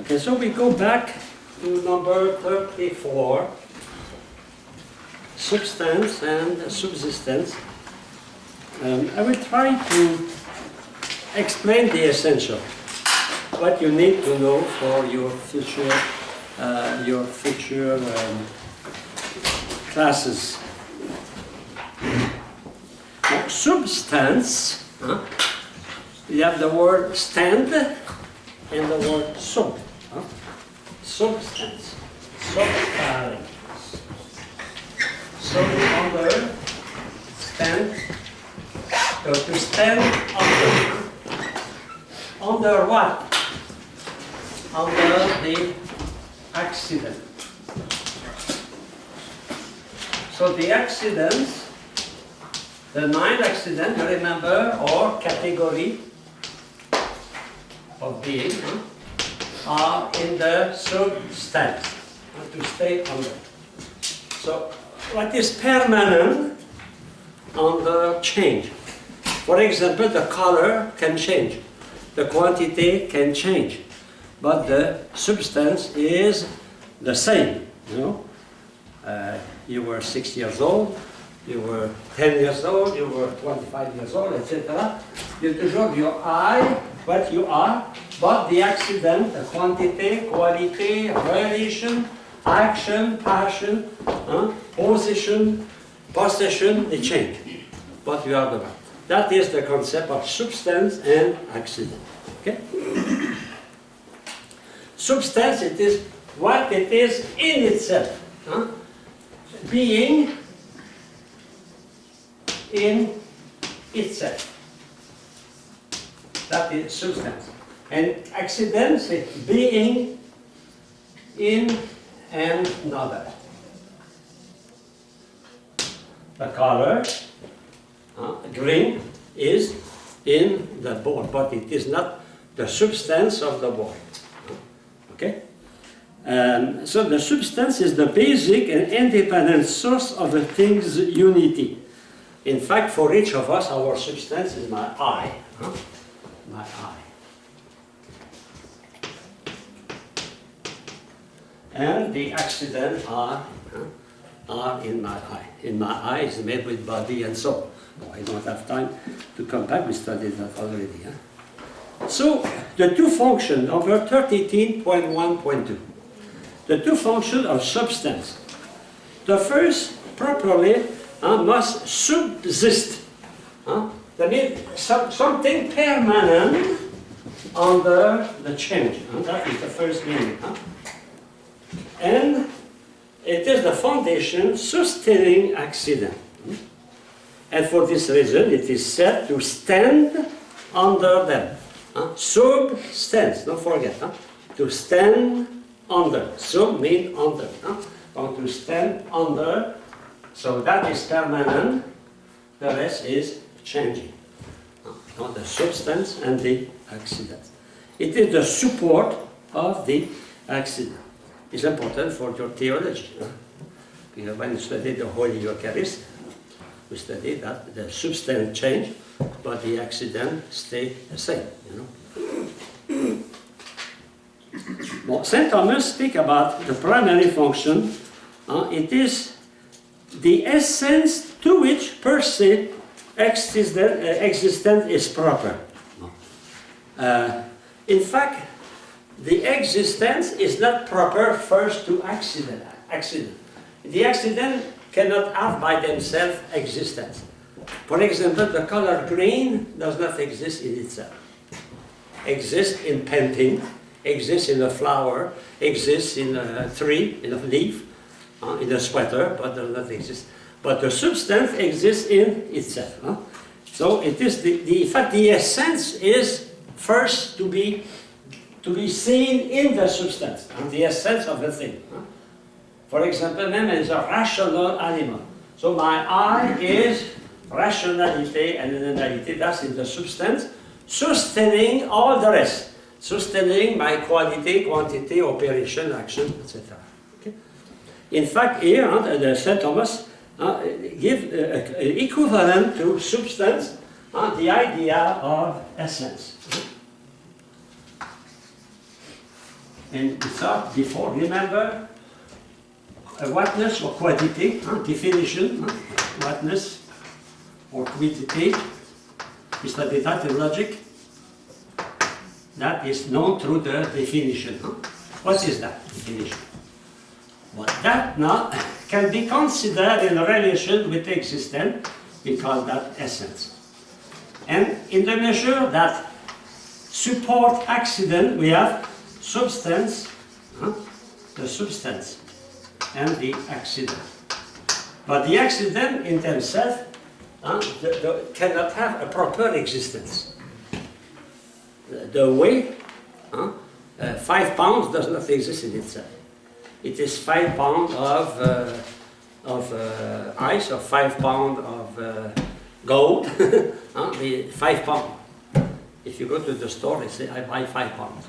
Okay, so we go back to number 34, substance and subsistence. I will try to explain the essential, what you need to know for your future classes. Now, substance, you have the word stand and the word sub. Substance, substance. So under stand, so to stand under what? Under the accident. So the accidents, the 9 accidents, you remember, or category of being, are in the substance, to stay under. So what is permanent under change? For example, the color can change, the quantity can change, but the substance is the same. You were 6 years old, you were 10 years old, you were 25 years old, etc. You toujours your eye, what you are, but the accident, the quantity, quality, relation, action, passion, position, possession, they change. But you are the one. That is the concept of substance and accident. Okay? Substance, it is what it is in itself. Being in itself. That is substance. And accidents is being in another. The color, green, is in the ball, but it is not the substance of the ball. Okay? So the substance is the basic and independent source of a thing's unity. In fact, for each of us, our substance is my eye. My eye. And the accidents are in my eye. In my eye is made with body and soul. Oh, I don't have time to come back, we studied that already. So, the two functions, over 13.1.2. The two functions of substance. The first, properly, must subsist. That means something permanent under the change. That is the first meaning. And it is the foundation sustaining accident. And for this reason, it is said to stand under them. Substance, don't forget. To stand under. Sub means under. To stand under. So that is permanent. The rest is changing. The substance and the accident. It is the support of the accident. It's important for your theology. Because when you study the Holy Eucharist, we study that the substance change, but the accident stay the same. Well, St. Thomas speaks about the primary function. It is the essence to which per se existence is proper. In fact, the existence is not proper first to accident. The accident cannot have by themselves existence. For example, the color green does not exist in itself. Exists in painting, exists in a flower, exists in a tree, in a leaf, in a sweater, but does not exist. But the substance exists in itself. So it is in fact, the essence is first to be seen in the substance, the essence of the thing. For example, man is a rational animal. So my eye is rationality and analyty, that's in the substance, sustaining all the rest. Sustaining my quality, quantity, operation, action, etc. Okay? In fact, here, the St. Thomas give equivalent to substance the idea of essence. And we thought before, remember, whatness or quantity, definition, whatness or quantity, we studied that in logic. That is known through the definition. What is that definition? Well, that now can be considered in relation with existence. We call that essence. And in the measure that support accident, we have substance, the substance, and the accident. But the accident in themselves cannot have a proper existence. The weight, 5 pounds does not exist in itself. It is 5 pounds of ice or 5 pounds of gold, the 5 pounds. If you go to the store and say, I buy 5 pounds.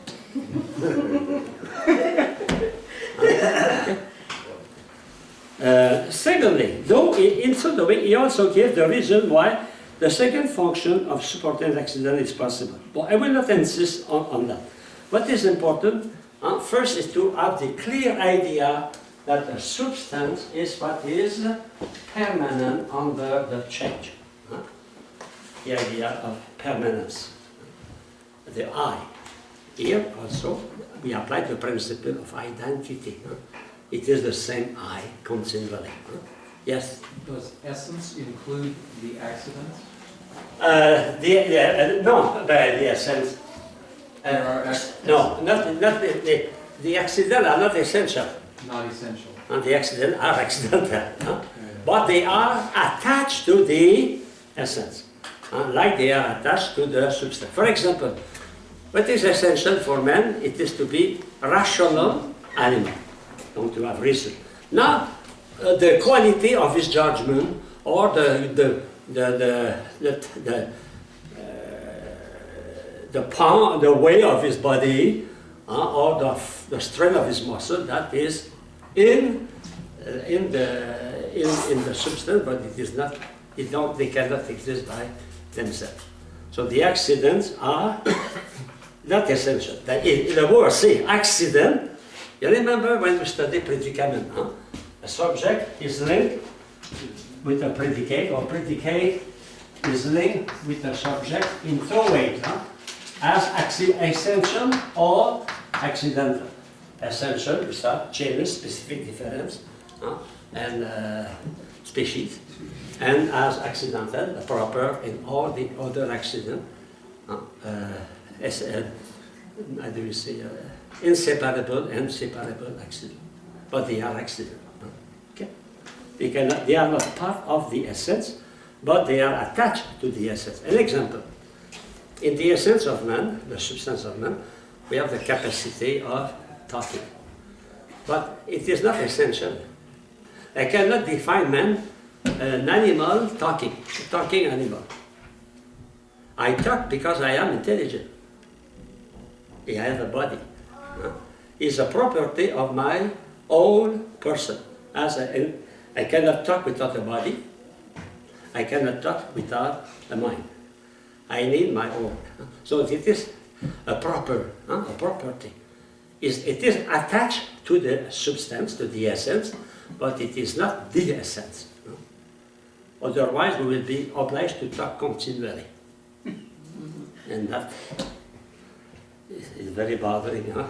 Secondly, though in some way, he also gave the reason why the second function of supporting accident is possible. But I will not insist on that. What is important, first is to have the clear idea that a substance is what is permanent under the change. The idea of permanence. The I. Here also, we apply the principle of identity. It is the same I continually. Yes? Does essence include the accident? No, the essence. No, not the accident are not essential. Not essential. And the accident are accidental. But they are attached to the essence. Like they are attached to the substance. For example, what is essential for man? It is to be rational animal. Don't to have reason. Now, the quality of his judgment or the power, the weight of his body, or the strength of his muscle, that is in the substance, but it is not. They cannot exist by themselves. So the accidents are not essential. In the word say accident, you remember when we studied predicament, a subject is linked with a predicate, or predicate is linked with a subject in 2 ways, as essential or accidental. Essential, we start genus, specific difference, and species, and as accidental, the proper in all the other accident, how do we say, inseparable and separable accident. But they are accident. Okay? They are not part of the essence, but they are attached to the essence. An example. In the essence of man, the substance of man, we have the capacity of talking. But it is not essential. I cannot define man, an animal talking animal. I talk because I am intelligent. I have a body. It's a property of my own person. I cannot talk without a body. I cannot talk without a mind. I need my own. So it is a property. It is attached to the substance, to the essence, but it is not the essence. Otherwise, we will be obliged to talk continually. And that is very bothering, huh?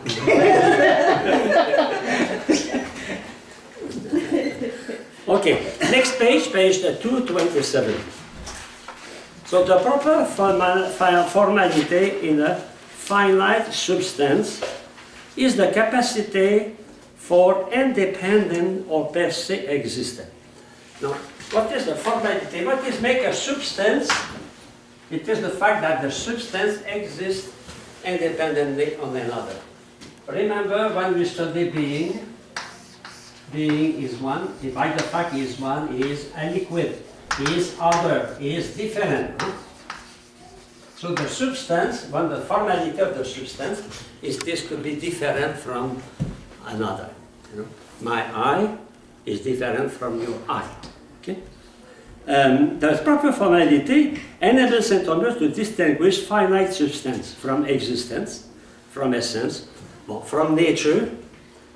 Okay, next page, page 227. So the proper formality in a finite substance is the capacity for independent or per se existence. Now, what is the formality? What is make a substance? It is the fact that the substance exists independently on another. Remember when we study being, being is one, by the fact is one, is a liquid, is other, is different. So the substance, when the formality of the substance is this to be different from another. You know? My eye is different from your eye. Okay? The proper formality enables St. Thomas to distinguish finite substance from existence, from essence, Well, from nature,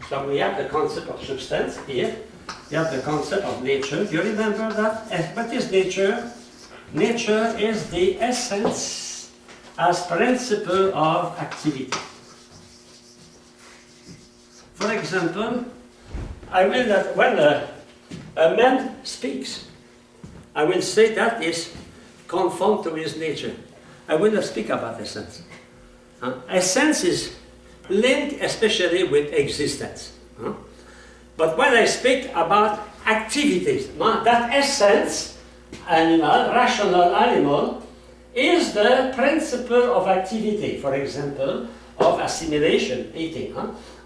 so we have the concept of substance here. You have the concept of nature. Do you remember that? What is nature? Nature is the essence as principle of activity. For example, I will that when a man speaks, I will say that is conform to his nature. I will not speak about essence. Essence is linked especially with existence. But when I speak about activities, that essence, animal, rational animal, is the principle of activity. For example, of assimilation, eating,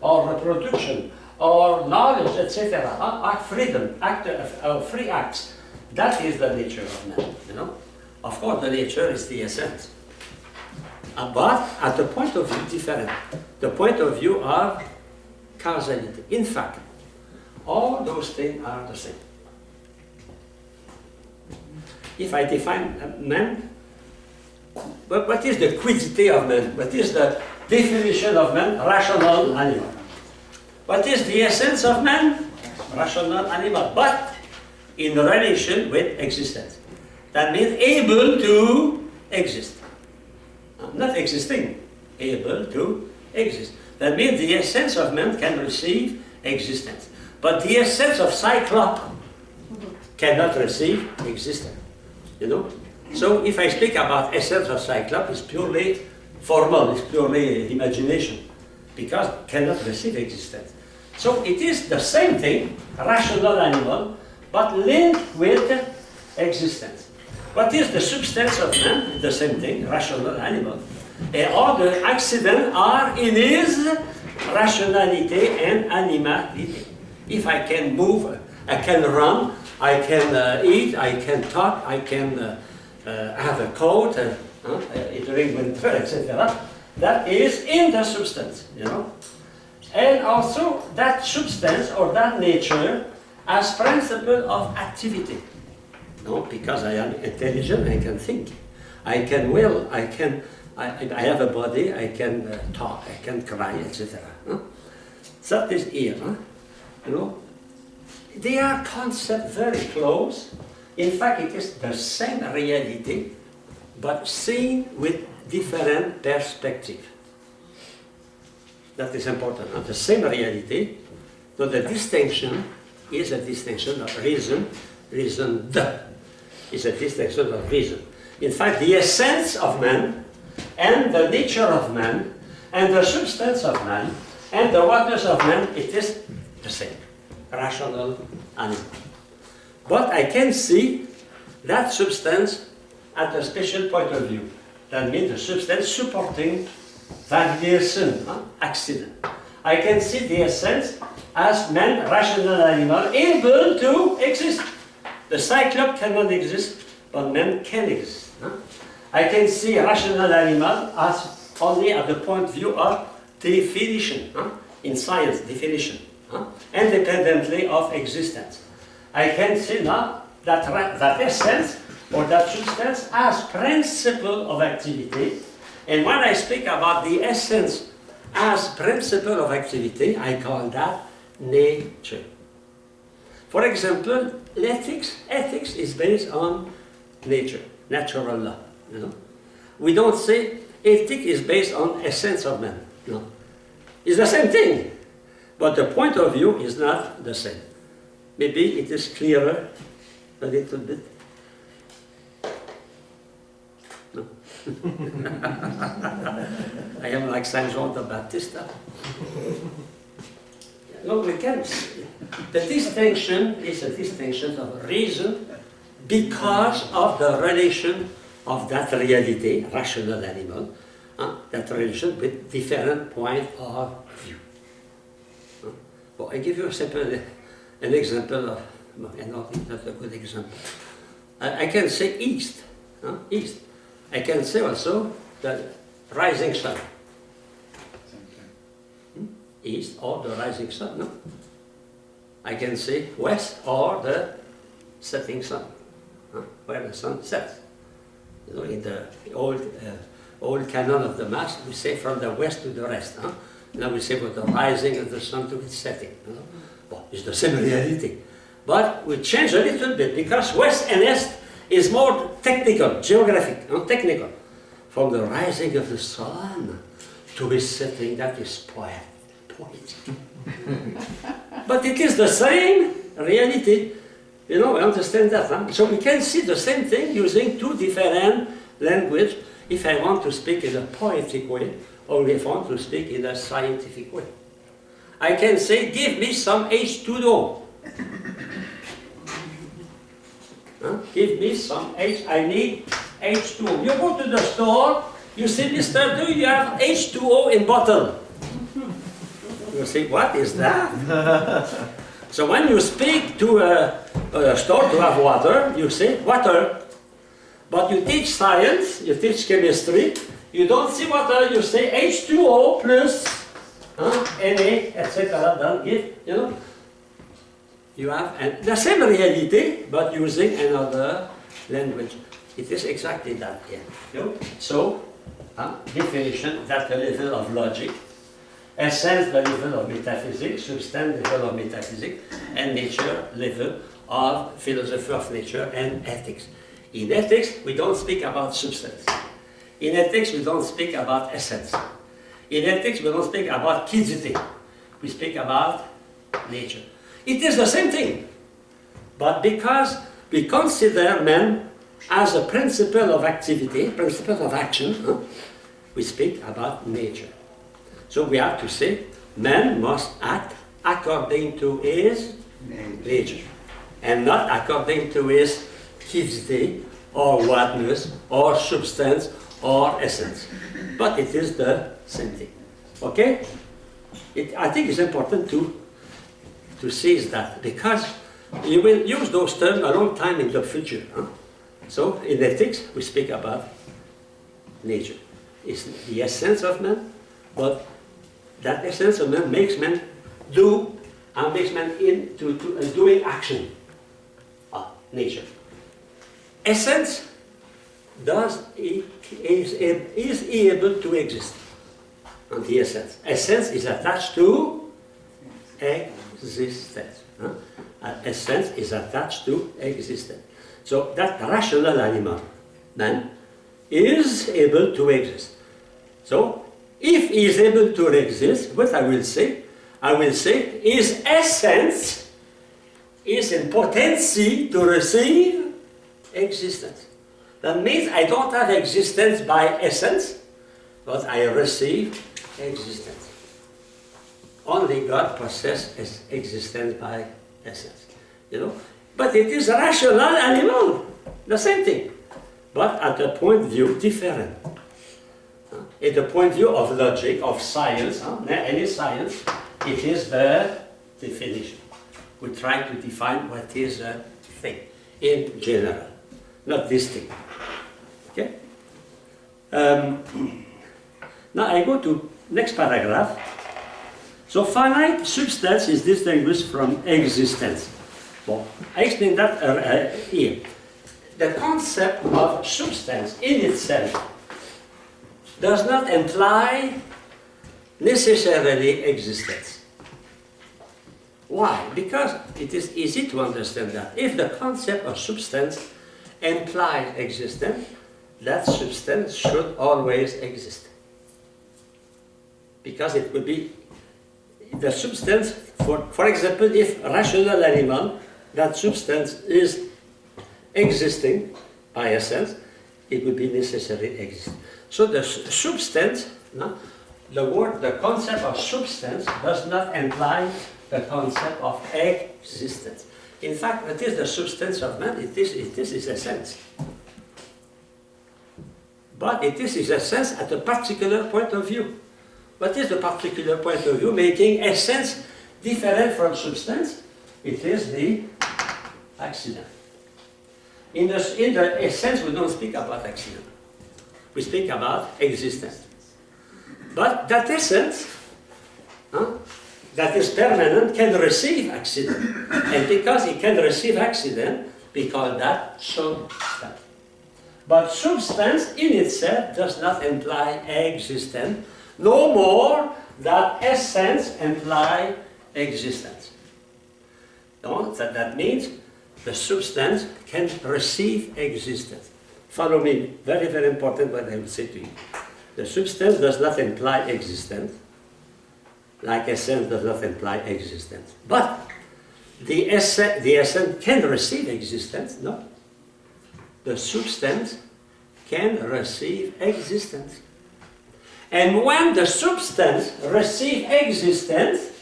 or reproduction, or knowledge, etc. Freedom, free acts. That is the nature of man. Of course, the nature is the essence. But at the point of view different, the point of view of causality. In fact, all those things are the same. If I define man, what is the quiddity of man? What is the definition of man? Rational animal. What is the essence of man? Rational animal, but in relation with existence. That means able to exist. Not existing, able to exist. That means the essence of man can receive existence. But the essence of Cyclops cannot receive existence. So if I speak about essence of Cyclops, it's purely formal, it's purely imagination, because it cannot receive existence. So it is the same thing, rational animal, but linked with existence. What is the substance of man? The same thing, rational animal. And all the accidents are in his rationality and animality. If I can move, I can run, I can eat, I can talk, I can have a coat, during winter, etc. That is in the substance, And also that substance or that nature as principle of activity. Because I am intelligent, I can think, I can will, I have a body, I can talk, I can cry, etc. That is here. They are concepts very close. In fact, it is the same reality, but seen with different perspective. That is important. The same reality, but the distinction is a distinction of reason, reasoned. Is a distinction of reason. In fact, the essence of man, and the nature of man, and the substance of man, and the oneness of man, it is the same. Rational animal. But I can see that substance at a special point of view. That means the substance supporting variation, accident. I can see the essence as man, rational animal, able to exist. The Cyclops cannot exist, but man can exist. I can see a rational animal as only at the point of view of definition, in science, definition, independently of existence. I can see now that essence or that substance as principle of activity. And when I speak about the essence as principle of activity, I call that nature. For example, ethics is based on nature, natural law. We don't say ethics is based on essence of man. No, it's the same thing, but the point of view is not the same. Maybe it is clearer a little bit. No. I am like Saint John the Baptist. No, we can see. The distinction is a distinction of reason because of the relation of that reality, rational animal, that relation with different point of view. Well, I give you an example of, not a good example. I can say east, east. I can say also the rising sun. East or the rising sun, no? I can say west or the setting sun, where the sun sets. In the old canon of the Mass, we say from the west to the rest. Now we say, the rising of the sun to its setting. Well, it's the same reality. But we change a little bit, because west and east is more technical, geographic, not technical. From the rising of the sun to its setting, that is poetic. But it is the same reality. We understand that. Huh? So we can see the same thing using two different languages if I want to speak in a poetic way or if I want to speak in a scientific way. I can say, give me some H2O. Give me some I need H2O. You go to the store, you say, Mr. Do you have H2O in bottle? You say, what is that? So when you speak to a store to have water, you say, water. But you teach science, you teach chemistry, you don't see water, you say H2O plus Na, etc. Then give, you have the same reality, but using another language. It is exactly that here. So, definition, that the level of logic, essence, the level of metaphysics, substance, the level of metaphysics, and nature, level of philosophy of nature and ethics. In ethics, we don't speak about substance. In ethics, we don't speak about essence. In ethics, we don't speak about kidity. We speak about nature. It is the same thing. But because we consider man as a principle of activity, principle of action, we speak about nature. So we have to say, man must act according to his nature, and not according to his kidity, or oneness, or substance, or essence. But it is the same thing. Okay? I think it's important to seize that, because you will use those terms a long time in the future. So in ethics, we speak about nature. It's the essence of man, but that essence of man makes man do, and makes man into doing action. Nature. Essence is able to exist. And the essence. Essence is attached to existence. Essence is attached to existence. So that rational animal, man, is able to exist. So if he is able to exist, what I will say his essence is in potency to receive existence. That means I don't have existence by essence, but I receive existence. Only God possesses existence by essence. But it is a rational animal, the same thing. But at a point of view different. At the point of view of logic, of science, any science, it is the definition. We try to define what is a thing in general, not this thing. Okay? Now I go to next paragraph. So finite substance is distinguished from existence. Well, I explained that here. The concept of substance in itself does not imply necessarily existence. Why? Because it is easy to understand that. If the concept of substance implies existence, that substance should always exist. Because it would be the substance, for example, if a rational animal, that substance is existing by essence, it would be necessary exist. So the substance, the concept of substance does not imply the concept of existence. In fact, what is the substance of man? It is his essence. But it is his essence at a particular point of view. What is the particular point of view making essence different from substance? It is the accident. In the essence, we don't speak about accident. We speak about existence. But that essence, that is permanent, can receive accident. And because it can receive accident, we call that substance. But substance in itself does not imply existence, no more that essence imply existence. No, that means the substance can receive existence. Follow me, very, very important what I will say to you. The substance does not imply existence, like essence does not imply existence. But the essence can receive existence, no? The substance can receive existence. And when the substance receives existence,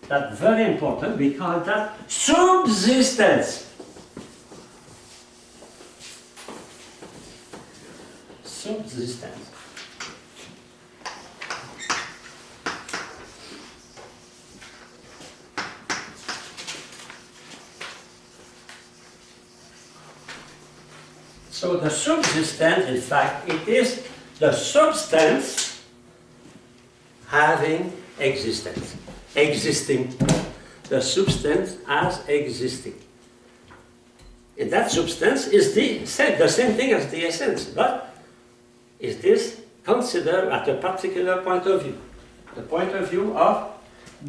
that's very important, we call that subsistence. Subsistence. So the subsistence, in fact, it is the substance having existence, existing. The substance as existing. And that substance is the same thing as the essence, but is this considered at a particular point of view? The point of view of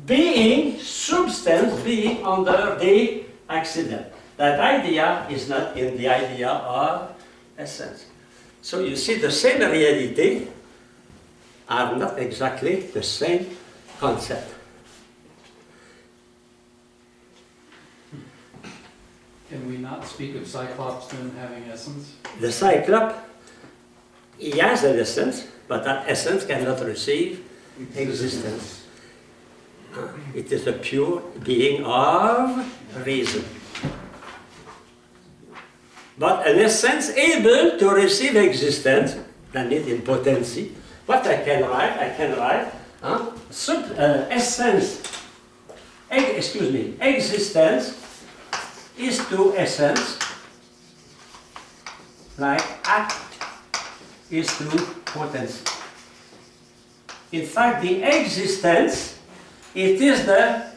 being substance, being under the accident. That idea is not in the idea of essence. So you see, the same reality are not exactly the same concept. Can we not speak of Cyclops then having essence? The Cyclops, he has an essence, but that essence cannot receive existence. It is a pure being of reason. But an essence able to receive existence, that means in potency. What I can write? Essence, existence is to essence, like act is to potency. In fact, the existence, it is the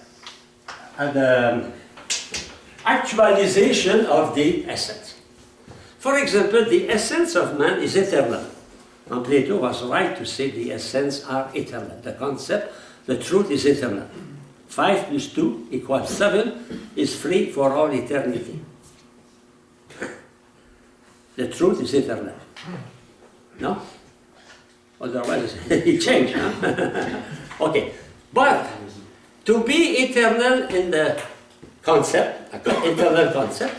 actualization of the essence. For example, the essence of man is eternal. And Plato was right to say the essence are eternal. The concept, the truth is eternal. 5 plus 2 equals 7 is free for all eternity. The truth is eternal. No? Otherwise, it changed. Huh? Okay. But to be eternal in the concept, eternal concept,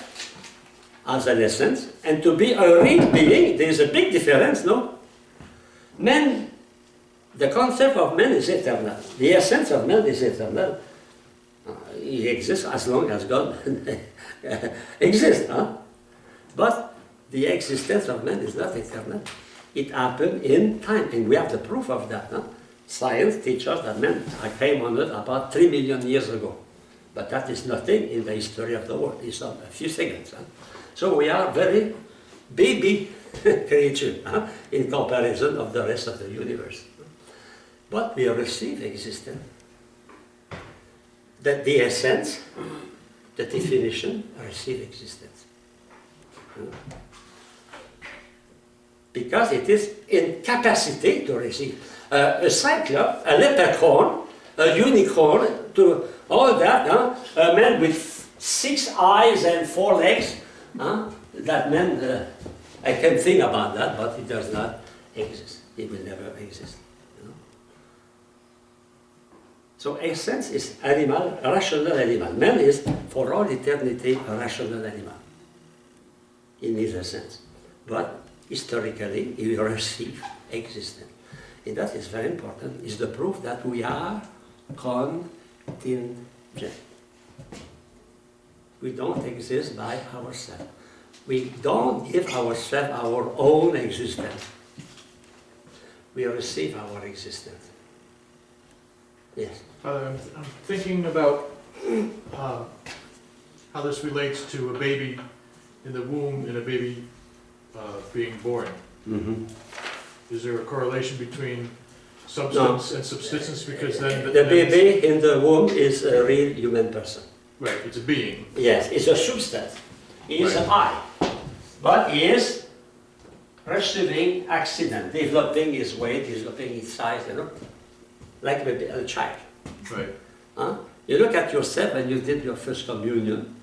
as an essence, and to be a real being, there is a big difference, no? Man, the concept of man is eternal. The essence of man is eternal. He exists as long as God exists. Huh? But the existence of man is not eternal. It happened in time, and we have the proof of that. Huh? Science teaches us that man came on earth about 3 million years ago. But that is nothing in the history of the world. It's a few seconds. Huh? So we are very baby creature in comparison of the rest of the universe. But we receive existence. That the essence, the definition, receive existence. Because it is in capacity to receive. A cyclops, a leprechaun, a unicorn, to all that, a man with 6 eyes and 4 legs, that man, I can think about that, but it does not exist. It will never exist. You know? So essence is animal, a rational animal. Man is, for all eternity, a rational animal in his essence. But historically, he will receive existence. And that is very important. It's the proof that we are contingent. We don't exist by ourselves. We don't give ourselves our own existence. We receive our existence. Yes? Father, I'm thinking about how this relates to a baby in the womb and a baby being born. Mm-hmm. Is there a correlation between substance and subsistence? Because then the baby in the womb is a real human person. Right, it's a being. Yes, it's a substance. He is an I. But he is receiving accident, developing his weight, developing his size, you know, like a child. Right. Huh? You look at yourself when you did your first communion,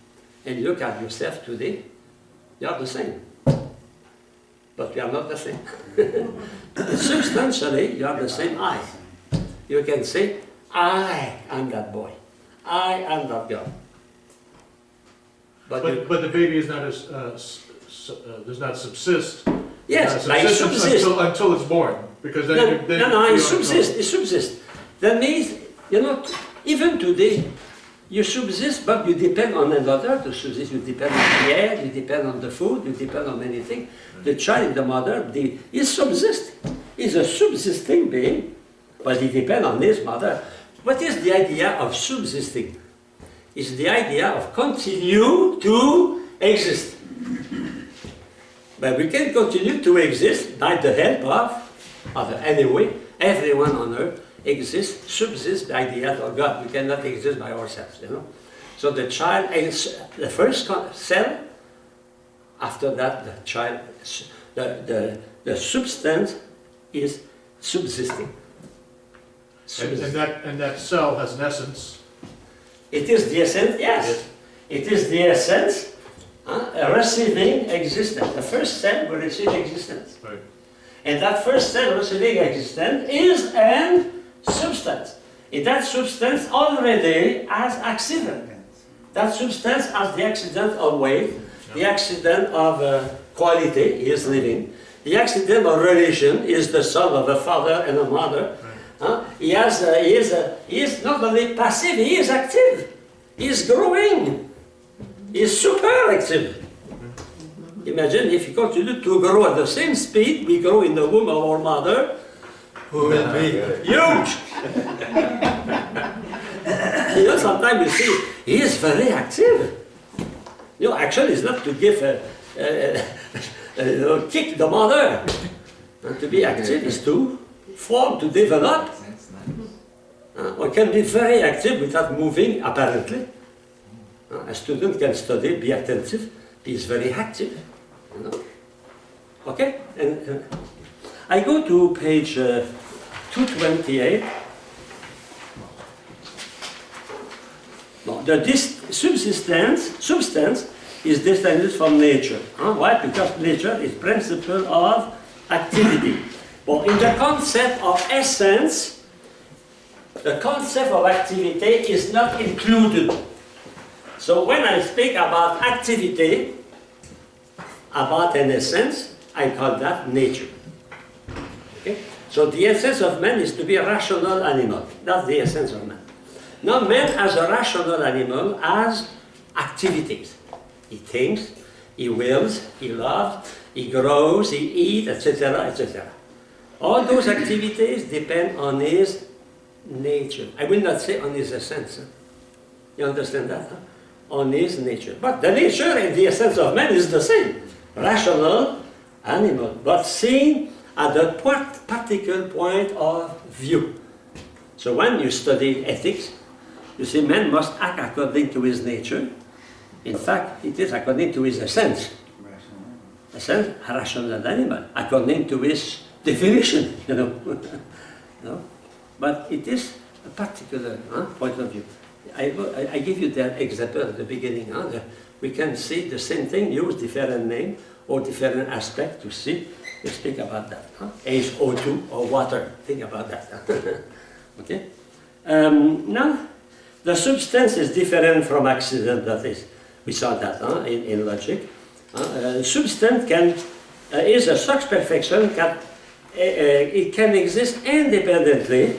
and you look at yourself today, you are the same. But we are not the same. Substantially, you are the same I. You can say, I am that boy. I am that girl. But the baby is not does not subsist. yes, but it subsists. Until it's born, because then No, it subsists. It subsists. That means, you know, even today, you subsist, but you depend on another to subsist. You depend on the air, you depend on the food, you depend on many things. The child, the mother, is subsisting. He's a subsisting being, but he depends on his mother. What is the idea of subsisting? It's the idea of continue to exist. But we can continue to exist by the help of other. Anyway, everyone on earth exists, subsists the idea of God. We cannot exist by ourselves, you know. So the child is the first cell. After that, the child, the substance is subsisting. And that cell has an essence. It is the essence, yes. It is the essence receiving existence. The first cell will receive existence. Right. And that first cell receiving existence is an substance. And that substance already has accident. That substance has the accident of weight, the accident of quality, he is living. The accident of relation is the son of a father and a mother. He is not only passive, he is active. He is growing. He is super active. Imagine if you continue to grow at the same speed we grow in the womb of our mother, who will be huge. You know, sometimes you see, he is very active. You know, actually it's not to give kick the mother. And to be active is to form, to develop. One can be very active without moving, apparently. A student can study, be attentive, he is very active. You know? Okay? And I go to page 228. No, this substance is distinguished from nature. Why? Because nature is principle of activity. But in the concept of essence, the concept of activity is not included. So when I speak about activity, about an essence, I call that nature. Okay? So the essence of man is to be a rational animal. That's the essence of man. Now man as a rational animal has activities. He thinks, he wills, he loves, he grows, he eats, etc., etc. All those activities depend on his nature. I will not say on his essence. You understand that? On his nature. But the nature and the essence of man is the same. Rational animal, but seen at a particular point of view. So when you study ethics, you see man must act according to his nature. In fact, it is according to his essence. Essence, a rational animal, according to his definition, you know. No? But it is a particular point of view. I give you that example at the beginning. We can see the same thing, use different name or different aspect to see. We speak about that. H02 or water. Think about that. Okay. Now, the substance is different from accident. That is, we saw that in logic. Substance is a such perfection that it can exist independently,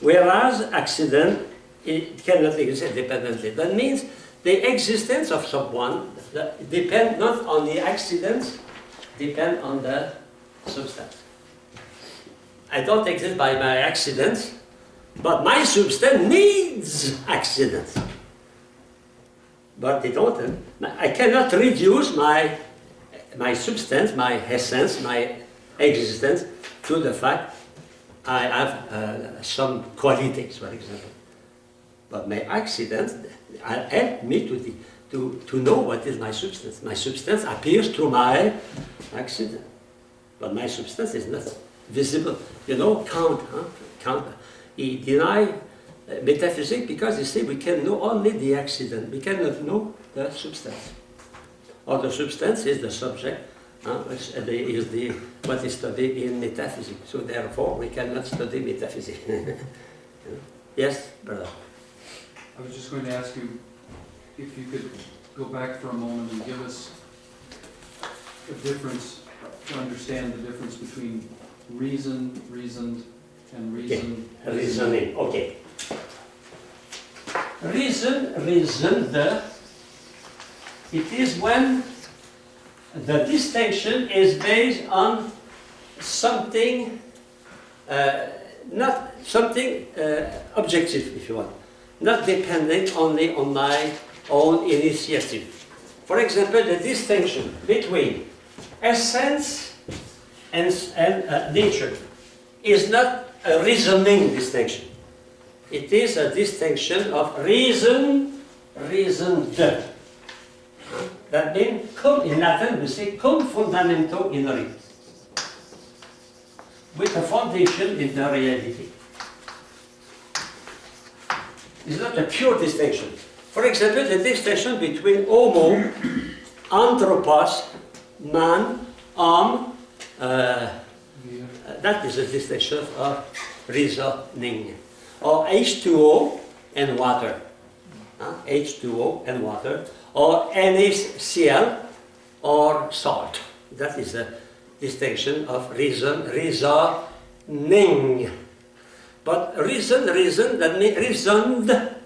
whereas accident it cannot exist independently. That means the existence of someone depends not on the accidents, depend on the substance. I don't exist by my accidents, but my substance needs accidents. But they don't. I cannot reduce my substance, my essence, my existence to the fact I have some qualities, for example. But my accidents help me to know what is my substance. My substance appears through my accident. but my substance is not visible. You know, Kant, he denied metaphysics because he said we can know only the accident, we cannot know the substance. Or the substance is the subject, which is what is studied in metaphysics. So therefore, we cannot study metaphysics. Yes, brother? I was just going to ask you if you could go back for a moment and give us a difference, to understand the difference between reason, reasoned, and reason. Okay. Reasoning, okay. Reasoned, it is when the distinction is based on something, not something objective, if you want, not depending only on my own initiative. For example, the distinction between essence and nature is not a reasoning distinction. It is a distinction of reasoned. That means, in Latin we say cum fundamento in re, with a foundation in the reality. It's not a pure distinction. For example, the distinction between homo, anthropos, man, that is a distinction of reasoning. Or H2O and water. H2O and water. Or NaCl or salt. That is a distinction of reasoning. But reasoned, that means reasoned, that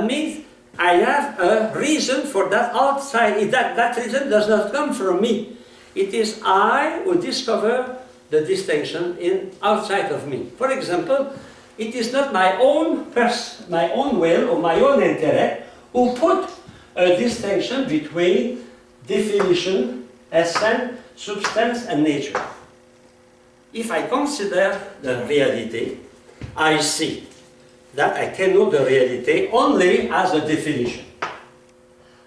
means I have a reason for that outside. That reason does not come from me. It is I who discover the distinction outside of me. For example, it is not my own will or my own intellect who put a distinction between definition, essence, substance, and nature. If I consider the reality, I see that I can know the reality only as a definition.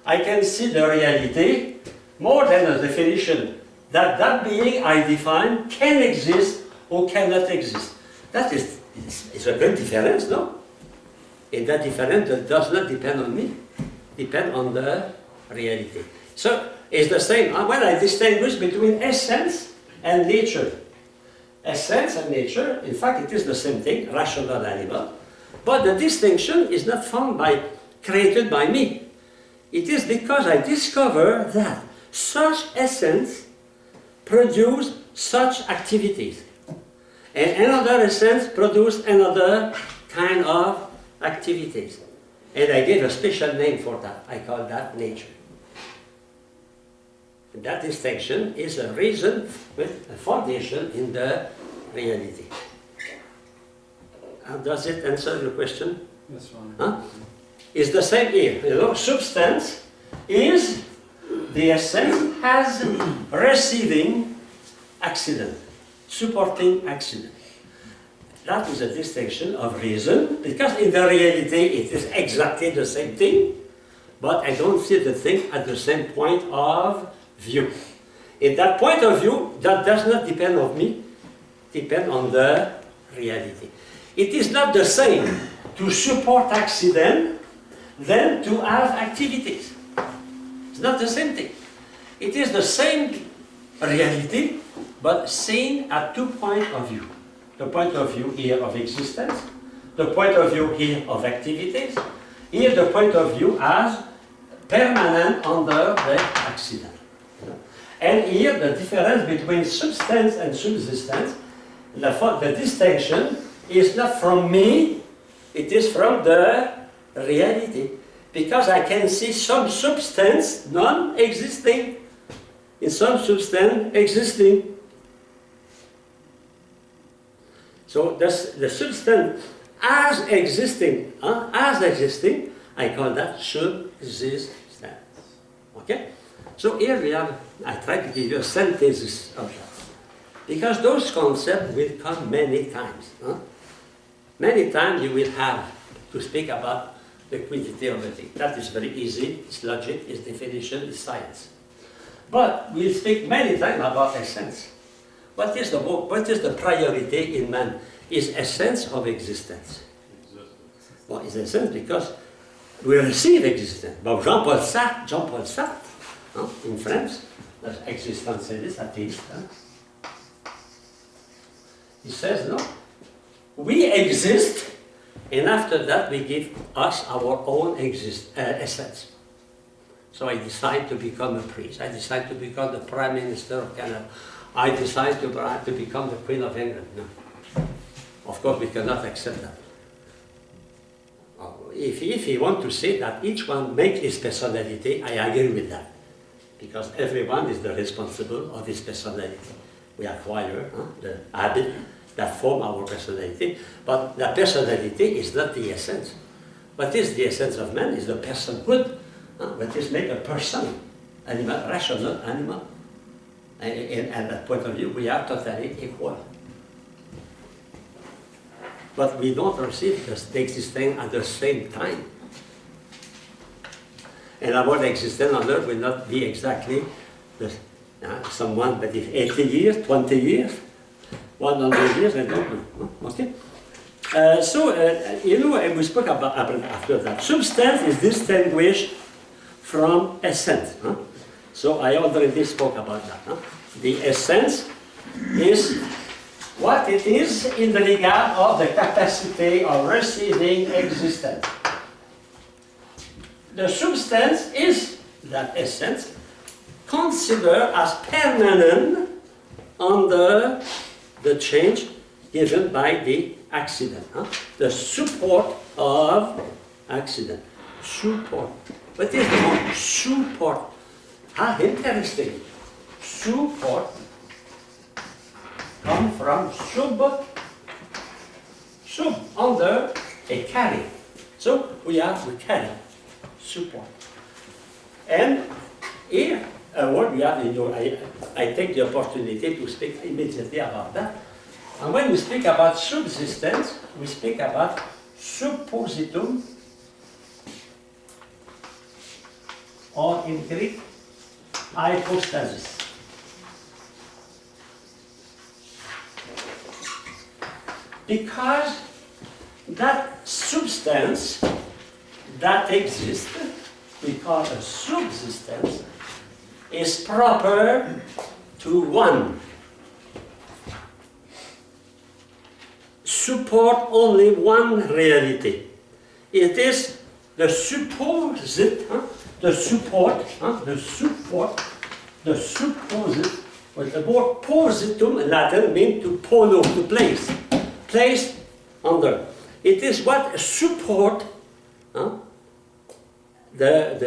I can see the reality more than a definition, that being I define can exist or cannot exist. That is a great difference, no? And that difference does not depend on me, depend on the reality. So it's the same when I distinguish between essence and nature. Essence and nature, in fact, it is the same thing, rational animal. But the distinction is not created by me. It is because I discover that such essence produce such activities. And another essence produce another kind of activities. And I gave a special name for that. I call that nature. And that distinction is a reason with a foundation in the reality. Does it answer your question? That's fine. Huh? It's the same here. You know, substance is the essence as receiving accident, supporting accident. That is a distinction of reason, because in the reality it is exactly the same thing, but I don't see the thing at the same point of view. In that point of view, that does not depend on me, depend on the reality. It is not the same to support accident than to have activities. It's not the same thing. It is the same reality, but seen at 2 points of view. The point of view here of existence, the point of view here of activities, here the point of view as permanent under the accident. And here the difference between substance and subsistence, the distinction is not from me, it is from the reality. Because I can see some substance non-existing, in some substance existing. So the substance as existing, I call that subsistence. Okay? So here we have, I try to give you a synthesis of that. Because those concepts will come many times. Many times you will have to speak about the quiddity of a thing. That is very easy, it's logic, it's definition, it's science. But we speak many times about essence. What is the priority in man? Is essence of existence. Well, it's essence because we receive existence. But Jean-Paul Sartre, in France, that's existentialist, atheist. He says, no, we exist, and after that we give us our own essence. So I decide to become a priest. I decide to become the Prime Minister of Canada. I decide to become the Queen of England. No. Of course, we cannot accept that. If you want to say that each one makes his personality, I agree with that. Because everyone is the responsible of his personality. We acquire the habit that form our personality, but the personality is not the essence. What is the essence of man is the personhood. What is make a person, animal, rational animal. And at that point of view, we are totally equal. But we don't receive the existence at the same time. And our existence on earth will not be exactly someone that is 80 years, 20 years, 100 years, I don't know. Okay? We spoke about after that. Substance is distinguished from essence. So I already spoke about that. The essence is what it is in the regard of the capacity of receiving existence. The substance is that essence considered as permanent under the change given by the accident. The support of accident. Support. What is the word support? Interesting. Support come from sub, under, a carry. So we carry, support. And here, a word you have in your, I take the opportunity to speak immediately about that. And when we speak about subsistence, we speak about suppositum, or in Greek, hypostasis. Because that substance that exists, because a subsistence is proper to one. Support only one reality. It is the supposite, the supposite, but the word positum in Latin means to polo, to place. Place under. It is what support the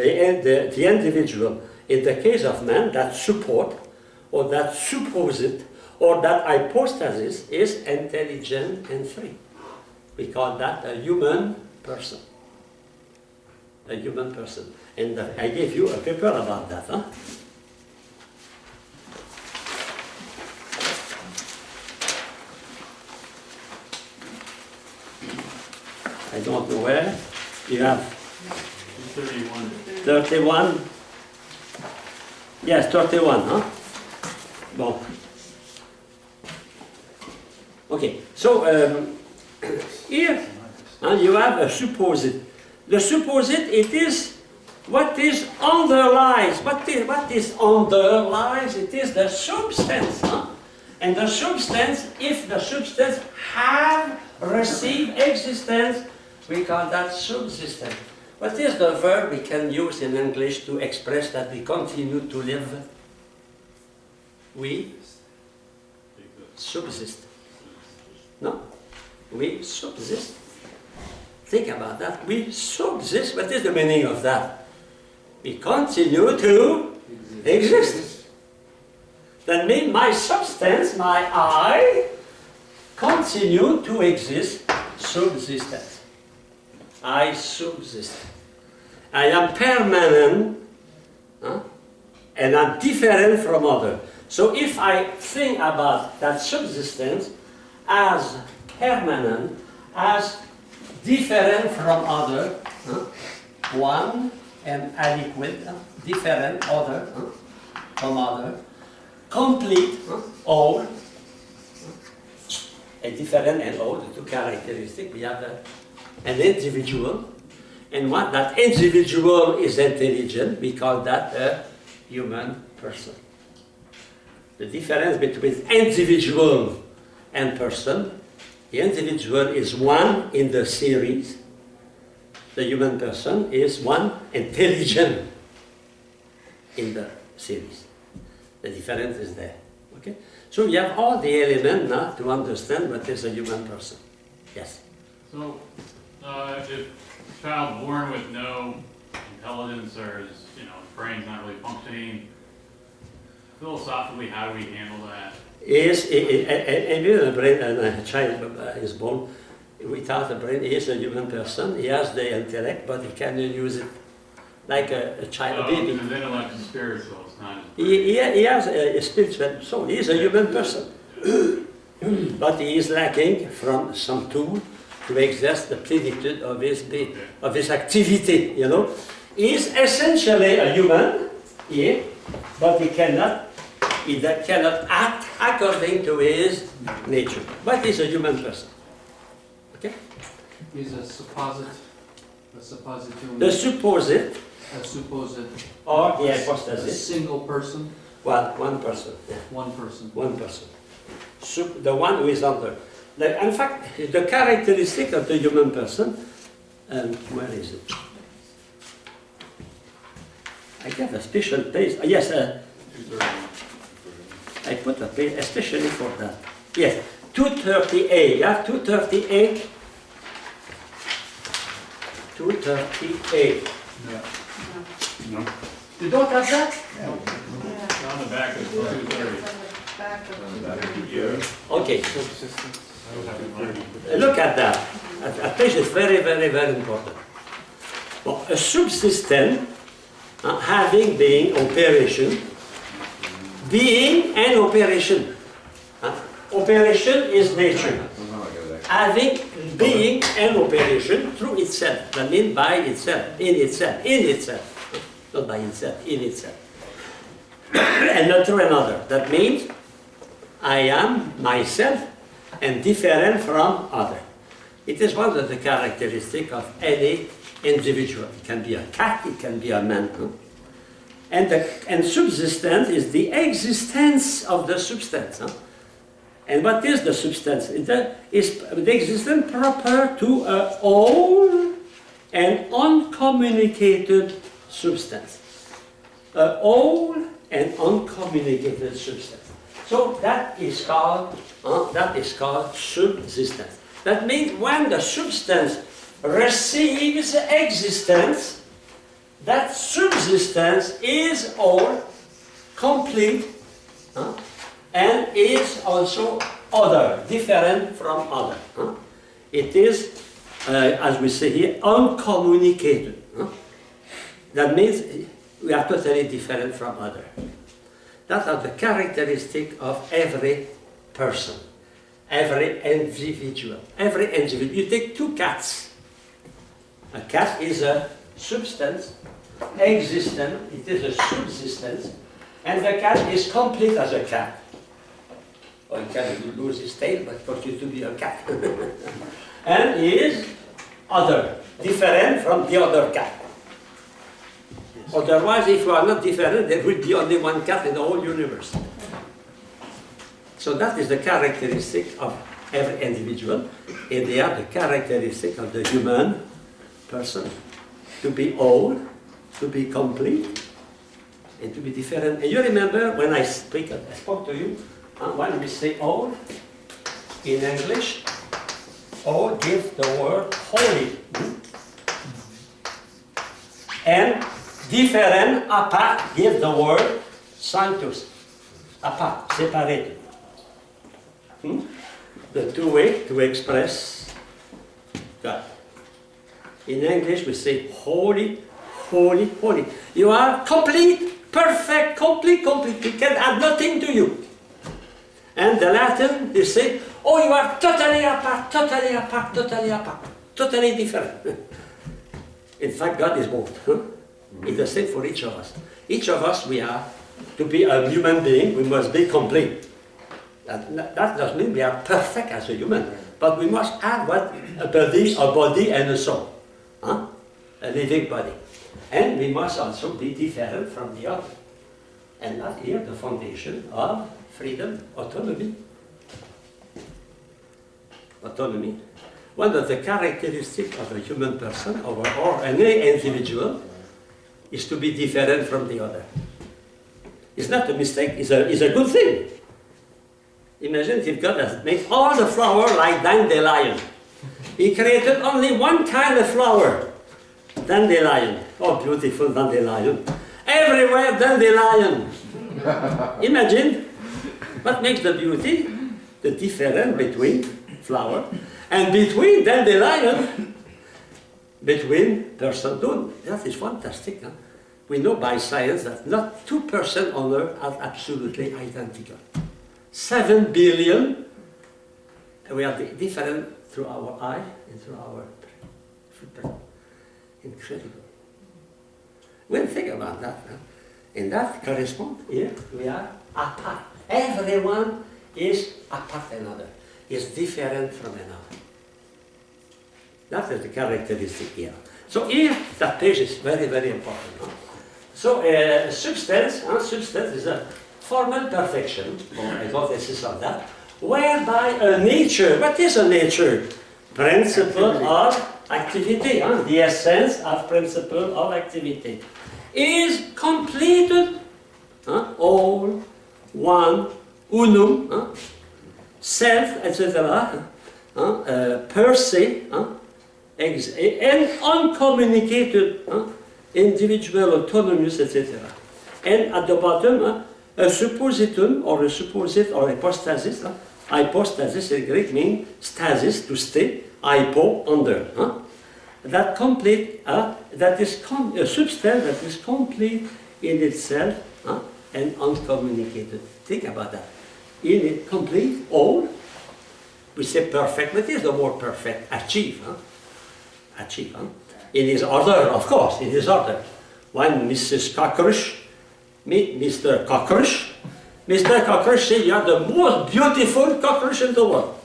individual. In the case of man, that support, or that supposite, or that hypostasis is intelligent and free. We call that a human person. A human person. And I gave you a paper about that. I don't know where. You have 31. 31. Yes, 31, Bon. Okay, so here you have a supposite. The supposite, it is what is underlies. What is underlies? It is the substance. And the substance, if the substance have received existence, we call that subsistence. What is the verb we can use in English to express that we continue to live? We subsist. No? We subsist. Think about that. We subsist. What is the meaning of that? We continue to exist. That means my substance, my I, continue to exist, subsistence. I subsist. I am permanent, and I'm different from others. So if I think about that subsistence as permanent, as different from other, one and adequate, different other, from other, complete, all, a different and all, the two characteristics. We have an individual, and what that individual is intelligent, we call that a human person. The difference between individual and person, the individual is one in the series, the human person is one intelligent in the series. The difference is there. Okay? So you have all the elements now to understand what is a human person. Yes? So, if a child born with no intelligence or his, his brain's not really functioning, philosophically, how do we handle that? Is a brain and a child is born without a brain, he is a human person. He has the intellect, but he cannot use it like a child, a baby. His intellect is spiritual, it's not. He has a spiritual soul. He is a human person, but he is lacking from some tool to exercise the plenitude of his activity. He is essentially a human, but he cannot act according to his nature. But he's a human person. Okay? Is a suppositum. The supposite A supposite. or the A hypostasis. single person. Well, one person. Yeah. One person. One person. The one who is under. In fact, the characteristic of the human person, where is it? I have a special place. Yes, I put a page especially for that. Yes, 230A. You have 230A? 230A. No. You don't have that? It's on the back of 230. Okay. I would have to learn. Look at that. That page is very, very, very important. Well, a subsystem having being operation, being and operation. Operation is nature. Having being and operation through itself. That means by itself, in itself. Not by itself, in itself. And not through another. That means I am myself and different from other. It is one of the characteristics of any individual. It can be a cat, it can be a man. And subsistence is the existence of the substance. And what is the substance? It is the existence proper to a whole and uncommunicated substance. A whole and uncommunicated substance. So that is called subsistence. That means when the substance receives existence, that subsistence is all complete and is also other, different from other. It is, as we say here, uncommunicated. That means we are totally different from other. That are the characteristics of every person, every individual. Every individual. You take two cats. A cat is a substance, existent, it is a subsistence, and the cat is complete as a cat. Or he can lose his tail, but continue to be a cat. And he is other, different from the other cat. Otherwise, if you are not different, there would be only one cat in the whole universe. So that is the characteristic of every individual, and they are the characteristic of the human person. To be whole, to be complete, and to be different. And you remember when I spoke to you, when we say whole in English, whole gives the word holy. And different, apart, give the word sanctus. Apart, separated. The two ways to express God. In English we say holy, holy, holy. You are complete, perfect, complete. You can add nothing to you. And the Latin, they say, oh, you are totally apart, totally different. In fact, God is both. It's the same for each of us. Each of us, we are To be a human being, we must be complete. That doesn't mean we are perfect as a human, but we must have what? A body and a soul. Huh? A living body. And we must also be different from the other. And that here the foundation of freedom, autonomy. Autonomy. One of the characteristics of a human person or any individual is to be different from the other. It's not a mistake, it's a good thing. Imagine if God has made all the flowers like dandelion. He created only one kind of flower, dandelion. Oh, beautiful dandelion. Everywhere dandelion. Imagine what makes the beauty, the difference between flower and between dandelion, between person. That is fantastic. Huh? We know by science that not 2% on Earth are absolutely identical. 7 billion, we are different through our eye and through our footprint. Incredible. Well, think about that. Huh? And that corresponds here, we are apart. Everyone is apart another, is different from another. That is the characteristic here. So here, that page is very, very important. Huh? So substance is a formal perfection, or hypothesis of that, whereby a nature, what is a nature? Principle of activity, the essence of principle of activity, is completed, all, one, unum, self, etc., per se, and uncommunicated, individual, autonomous, etc. And at the bottom, a suppositum or a supposite or hypostasis. Hypostasis in Greek means stasis, to stay, hypo, under. That complete, that is a substance that is complete in itself and uncommunicated. Think about that. In it, complete, all. We say perfect, but it is the word perfect. Achieve. Achieve. In his order, of course, in his order. When Mrs. Cockroach meet Mr. Cockroach, Mr. Cockroach says, you are the most beautiful cockroach in the world.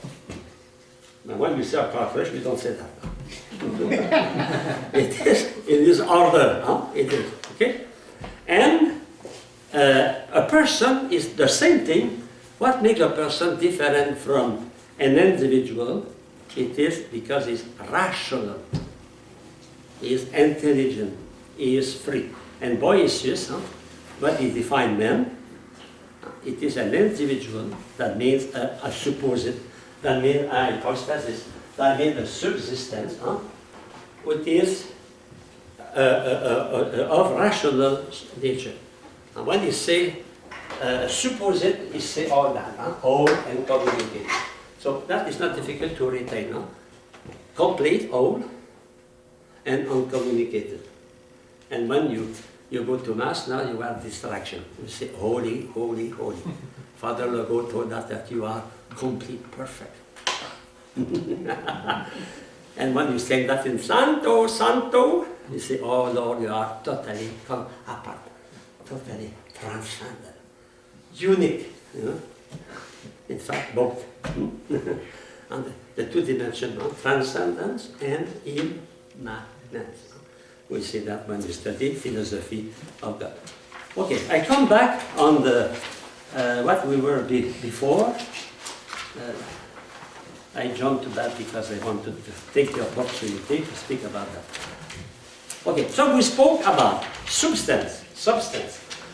Now, when we say a cockroach, we don't say that. It is in his order. It is, okay? And a person is the same thing. What makes a person different from an individual? It is because he's rational. He is intelligent, he is free. And Boëthius, what he defined man, it is an individual, that means a supposite, that means a hypostasis, that means a subsistence, which is of rational nature. And when you say supposite, you say all that, all and communicate. So that is not difficult to retain, complete, all, and uncommunicated. And when you go to Mass, now you have distraction. You say, holy, holy, holy. Father Legault told us that you are complete, perfect. And when you say that in Santo, Santo, you say, oh Lord, you are totally apart, totally transcendent, unique. In fact, both. And the two dimensions, transcendence and immanence. We see that when we study philosophy of God. Okay, I come back on the what we were before. I jumped to that because I wanted to take the opportunity to speak about that. Okay, so we spoke about substance.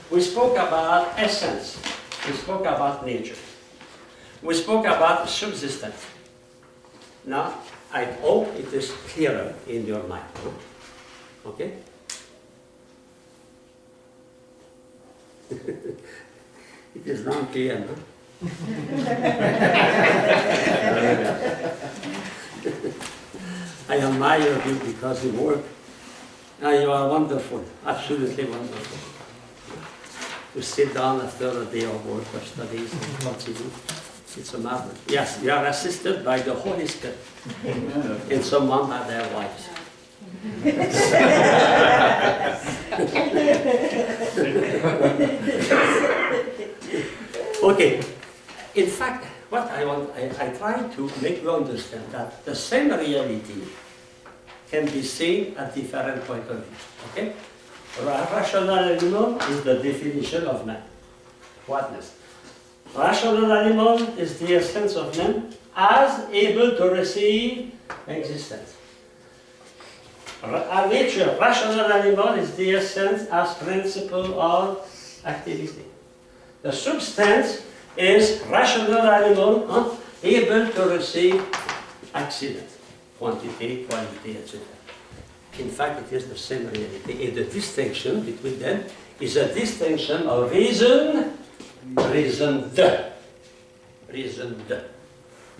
We spoke about essence. We spoke about nature. We spoke about subsistence. Now, I hope it is clearer in your mind. Okay? It is not clear, no? I admire you because you work. You are wonderful, absolutely wonderful. You sit down after a day of work or studies and continue. It's a marvel. Yes, you are assisted by the Holy Spirit and someone by their wives. Okay. In fact, what I want, I try to make you understand that the same reality can be seen at different points of view. Okay? Rational animal is the definition of man. Whatness. Rational animal is the essence of man as able to receive existence. Our nature, rational animal is the essence as principle of activity. The substance is rational animal able to receive accident, quantity, quality, etc. In fact, it is the same reality. And the distinction between them is a distinction of reason, reasoned.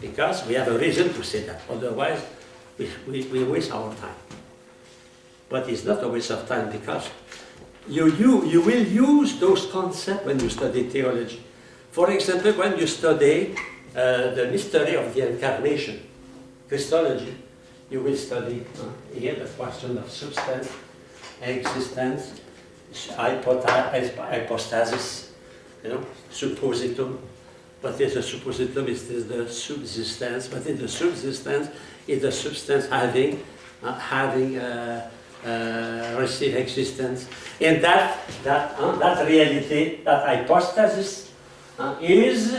Because we have a reason to say that. Otherwise, we waste our time. But it's not a waste of time because you will use those concepts when you study theology. For example, when you study the mystery of the incarnation, Christology, you will study here the question of substance, existence, hypostasis, suppositum. What is a suppositum? It is the subsistence. What is the subsistence? Is the substance having received existence. And that reality, that hypostasis, is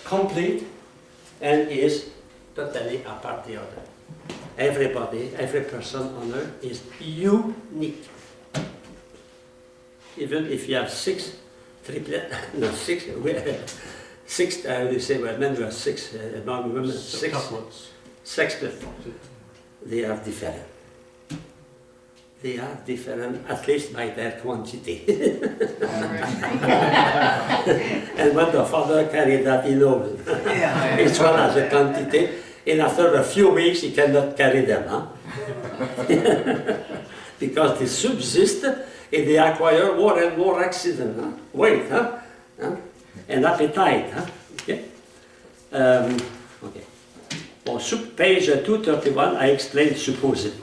complete and is totally apart the other. Everybody, every person on earth is unique. Even if you have six triplets, no, six, we say, well, men were six, among women, sextuplets. They are different. They are different, at least by their quantity. And when the father carried that, he knows. Each one has a quantity, and after a few weeks, he cannot carry them. Because they subsist, and they acquire more and more accident, weight, and appetite. Okay? Okay. Well, page 231, I explained supposite.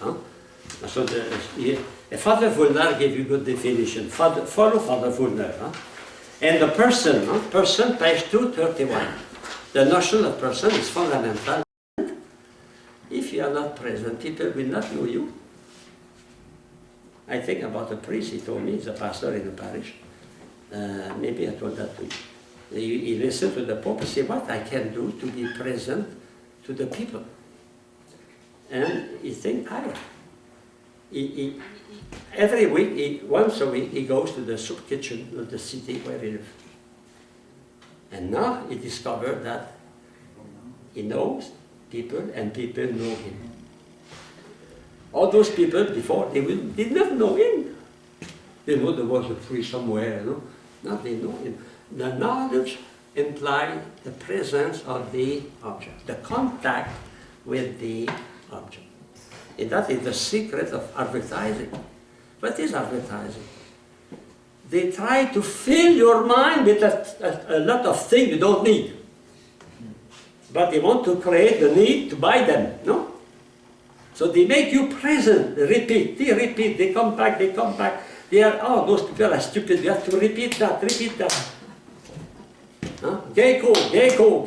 So Father Vulner gave you good definition. Follow Father Vulner. And the person, page 231. The notion of person is fundamental. If you are not present, people will not know you. I think about a priest, he told me, he's a pastor in the parish. Maybe I told that to you. He listened to the Pope and said, what I can do to be present to the people. And he think, every week, once a week, he goes to the soup kitchen of the city where he lives. And now he discovered that he knows people and people know him. All those people before, they did not know him. They know there was a tree somewhere, Now they know him. The knowledge implies the presence of the object, the contact with the object. And that is the secret of advertising. What is advertising? They try to fill your mind with a lot of things you don't need. But they want to create the need to buy them, no? So they make you present, they repeat, they come back. They are, those people are stupid, you have to repeat that. Gecko. Gecko,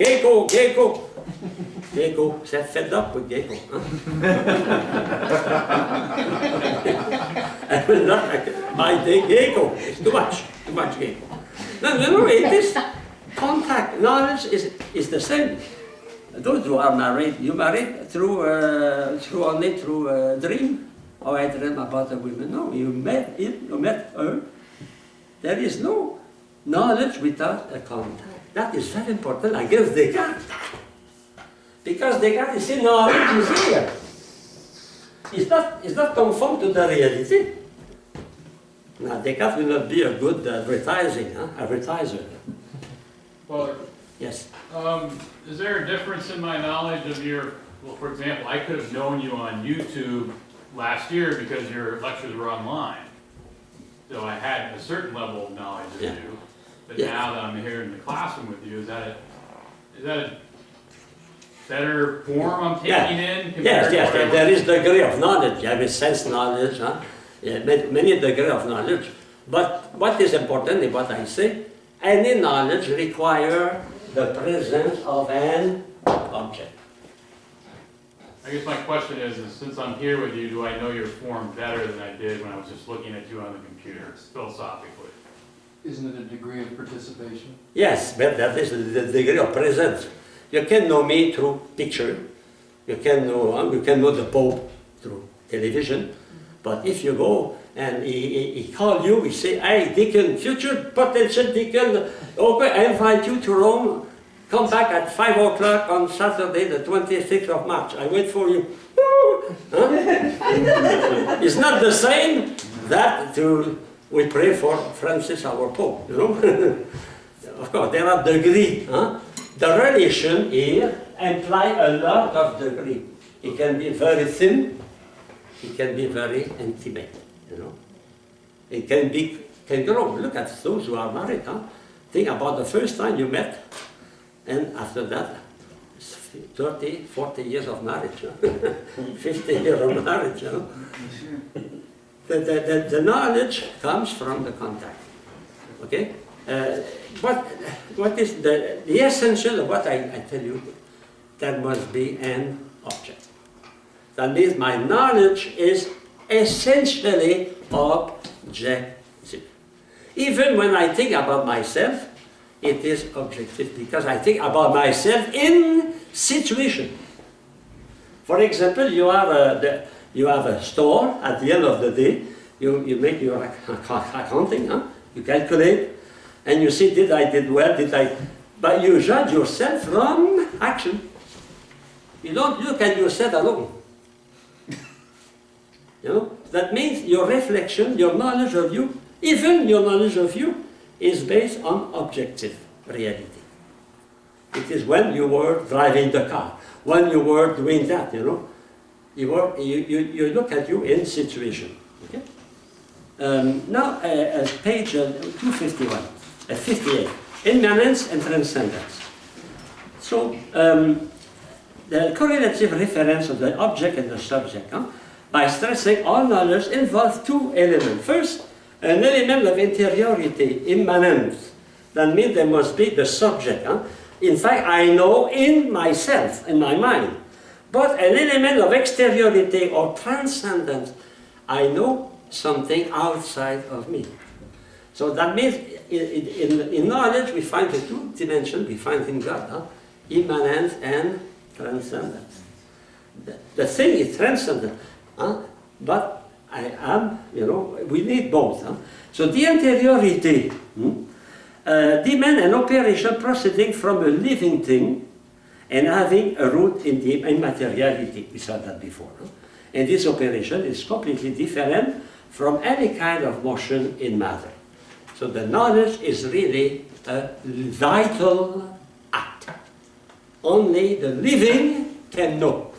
they're fed up with Gecko. I will not buy the Gecko. It's too much Gecko. No, it is contact. Knowledge is the same. Those who are married, you married through a dream? Oh, I dream about a woman. No, you met him, you met her. There is no knowledge without a contact. That is very important against Descartes. Because Descartes is saying knowledge is here. It's not conformed to the reality. Now, Descartes will not be a good advertiser. Well, yes. Is there a difference in my knowledge of well, for example, I could have known you on YouTube last year because your lectures were online. So I had a certain level of knowledge of you. But now that I'm here in the classroom with you, is that a better form I'm taking in? Yes, there is degree of knowledge. You have a sense knowledge. many degrees of knowledge. But what is important is what I say, any knowledge requires the presence of an object. I guess my question is since I'm here with you, do I know your form better than I did when I was just looking at you on the computer, philosophically? Isn't it a degree of participation? Yes, but that is the degree of presence. You can know me through picture. You can know the Pope through television. But if you go and he call you, he say, hey, Deacon, future potential Deacon, okay, I invite you to Rome. Come back at 5 o'clock on Saturday, the 26th of March. I wait for you. Huh? It's not the same that we pray for Francis, our Pope, you know. Of course, there are degrees. Huh? The relation here implies a lot of degree. It can be very thin. It can be very intimate, you know. It can grow. Look at those who are married. Huh? Think about the first time you met. And after that, 30, 40 years of marriage, 50 years of marriage. The knowledge comes from the contact. Okay? What is the essential of what I tell you? There must be an object. That means my knowledge is essentially objective. Even when I think about myself, it is objective because I think about myself in situation. For example, you have a store. At the end of the day, you make your accounting. Huh? You calculate, and you see, did I did well? Did I? But you judge yourself from action. You don't look at yourself alone. You know that means your reflection, your knowledge of you, even your knowledge of you, is based on objective reality. It is when you were driving the car, when you were doing that, you know, you look at you in situation. Okay? Now, page 251, 58, immanence and transcendence. So, the correlative reference of the object and the subject, by stressing all knowledge involves two elements. First, an element of interiority, immanence. That means there must be the subject. In fact, I know in myself, in my mind. But an element of exteriority or transcendence, I know something outside of me. So that means in knowledge we find the two dimensions we find in God, immanence and transcendence. The thing is transcendent, but I am, you know, we need both. So the interiority demands an operation proceeding from a living thing and having a root in the immateriality. We saw that before. And this operation is completely different from any kind of motion in matter. So the knowledge is really a vital act. Only the living can know.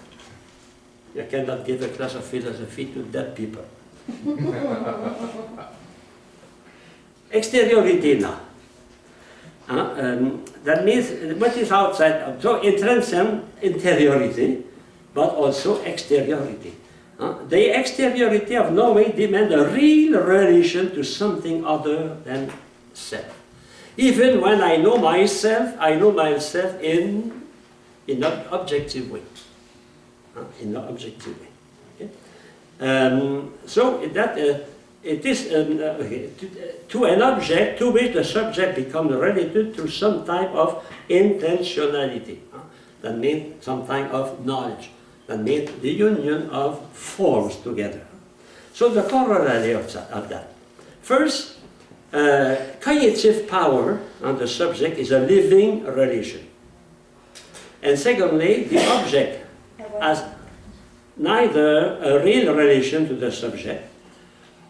You cannot give a class of philosophy to dead people. Exteriority now. That means what is outside. So it transcends interiority, but also exteriority. The exteriority of knowing demands a real relation to something other than self. Even when I know myself in an objective way. In an objective way. Okay? So that it is to an object to which the subject becomes related to some type of intentionality. That means some type of knowledge. That means the union of forms together. So the corollary of that. First, cognitive power on the subject is a living relation. And secondly, the object has neither a real relation to the subject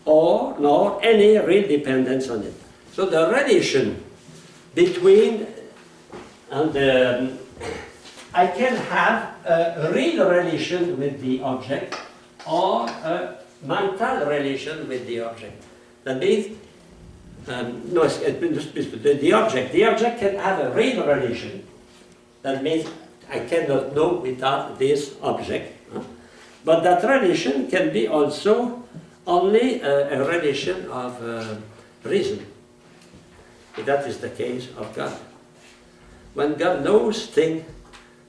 nor any real dependence on it. So the relation between I can have a real relation with the object or a mental relation with the object. That means, the object can have a real relation. That means I cannot know without this object. But that relation can be also only a relation of reason. That is the case of God. When God knows things,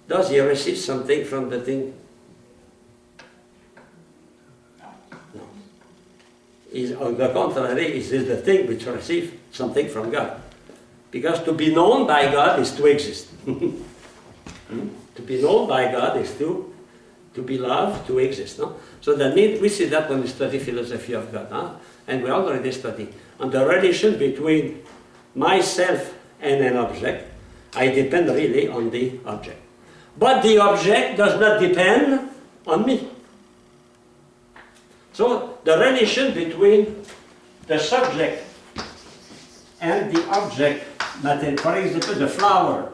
does he receive something from the thing? No. On the contrary, it is the thing which receives something from God. Because to be known by God is to exist. To be known by God is to be loved, to exist. No? So that means we see that when we study philosophy of God. Huh? And we already study. On the relation between myself and an object, I depend really on the object. But the object does not depend on me. So the relation between the subject and the object, for example, the flower,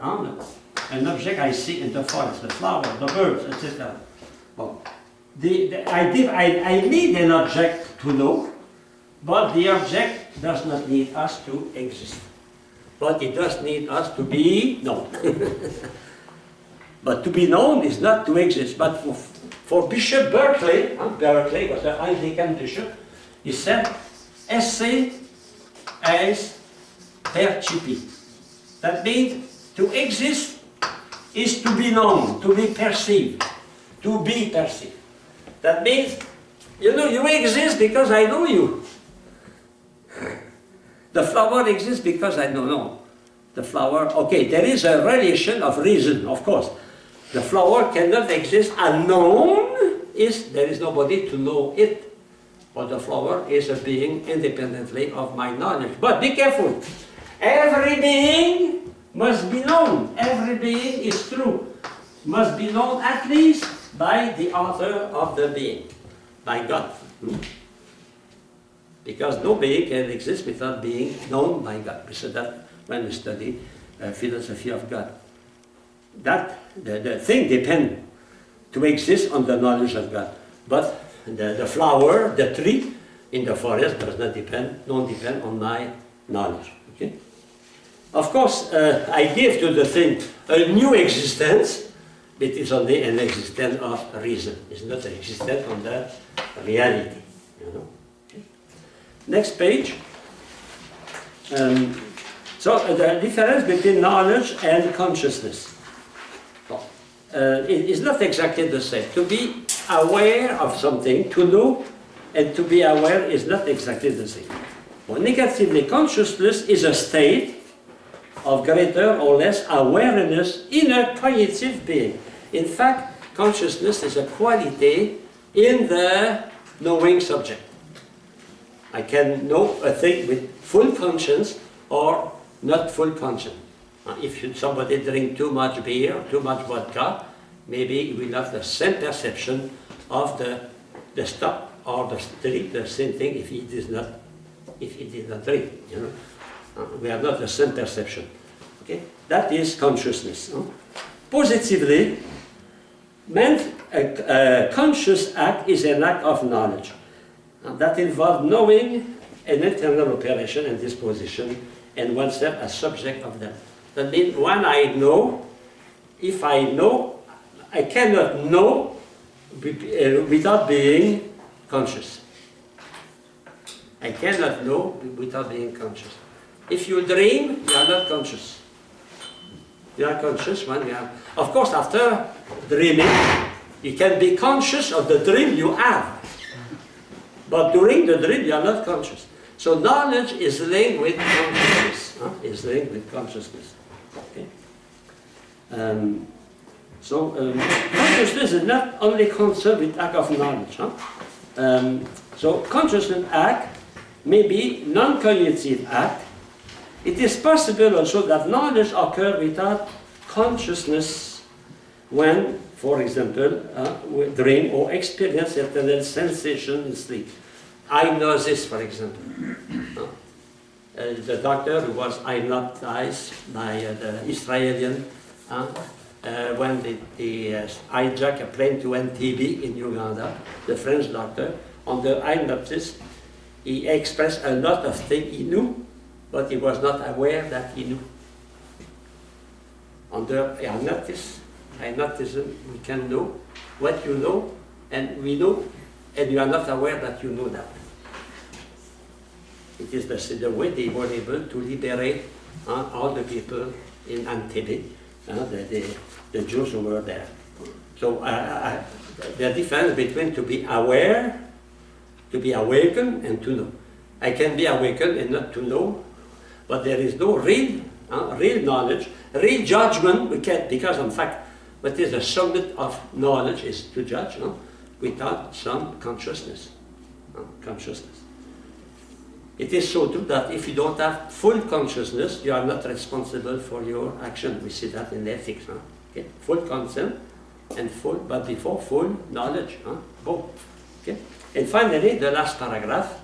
an object I see in the forest, the flower, the birds, etc. Well, I need an object to know, but the object does not need us to exist. But it does need us to be known. But to be known is not to exist. But for Bishop Berkeley, Berkeley was an Anglican bishop, he said, esse es percipi. That means to exist is to be known, to be perceived, to be perceived. That means, you exist because I know you. The flower exists because I don't know. The flower, okay, there is a relation of reason, of course. The flower cannot exist unknown, there is nobody to know it. But the flower is a being independently of my knowledge. But be careful, every being must be known. Every being is true, must be known at least by the author of the being, by God. Because no being can exist without being known by God. We said that when we study philosophy of God. That the thing depends to exist on the knowledge of God. But the flower, the tree in the forest don't depend on my knowledge. Okay? Of course, I give to the thing a new existence. It is only an existence of reason. It's not an existence on the reality. Okay. Next page. So the difference between knowledge and consciousness. It is not exactly the same. To be aware of something, to know, and to be aware is not exactly the same. Well, negatively, consciousness is a state of greater or less awareness in a cognitive being. In fact, consciousness is a quality in the knowing subject. I can know a thing with full conscience or not full conscience. If somebody drink too much beer, too much vodka, maybe he will have the same perception of the stop or the street, the same thing if he did not drink. We have not the same perception. Okay? That is consciousness. Positively, a conscious act is an act of knowledge. That involves knowing an internal operation and disposition and oneself as subject of them. That means when I know, if I know, I cannot know without being conscious. I cannot know without being conscious. If you dream, you are not conscious. You are conscious when you have. Of course, after dreaming, you can be conscious of the dream you have. But during the dream, you are not conscious. So knowledge is linked with consciousness. Is linked with consciousness. Okay. Consciousness is not only concerned with act of knowledge. So consciousness act may be non-cognitive act. It is possible also that knowledge occurs without consciousness when, for example, we dream or experience certain sensation in sleep. Hypnosis, for example. The doctor who was hypnotized by the Israeli when they hijacked a plane to Entebbe in Uganda, the French doctor, on the hypnosis, he expressed a lot of things he knew, but he was not aware that he knew. Under hypnotism, we can know what you know, and we know, and you are not aware that you know that. It is the way they were able to liberate all the people in Antibes, the Jews who were there. So the difference between to be aware, to be awakened, and to know. I can be awakened and not to know, but there is no real knowledge, real judgment. We can't, because in fact, what is the summit of knowledge is to judge without some consciousness. Consciousness. It is so true that if you don't have full consciousness, you are not responsible for your action. We see that in ethics. Okay? Full consent and full, but before full knowledge. Both. Okay? And finally, the last paragraph,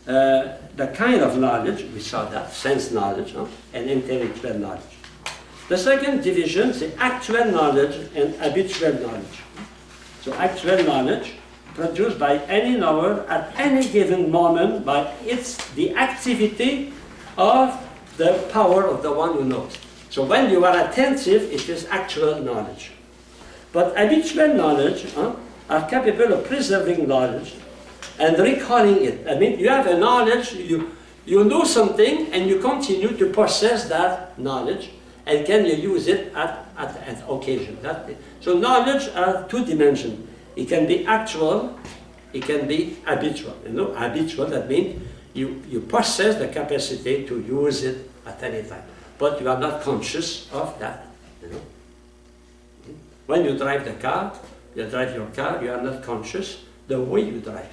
the kind of knowledge, we saw that, sense knowledge and intellectual knowledge. The second division is the actual knowledge and habitual knowledge. So actual knowledge produced by any knower at any given moment by the activity of the power of the one who knows. So when you are attentive, it is actual knowledge. But habitual knowledge are capable of preserving knowledge and recalling it. I mean, you have a knowledge, you know something, and you continue to possess that knowledge, and can you use it at occasion. So knowledge are two dimensions. It can be actual, it can be habitual. Habitual, that means you possess the capacity to use it at any time, but you are not conscious of that. When you drive the car, you drive your car, you are not conscious the way you drive.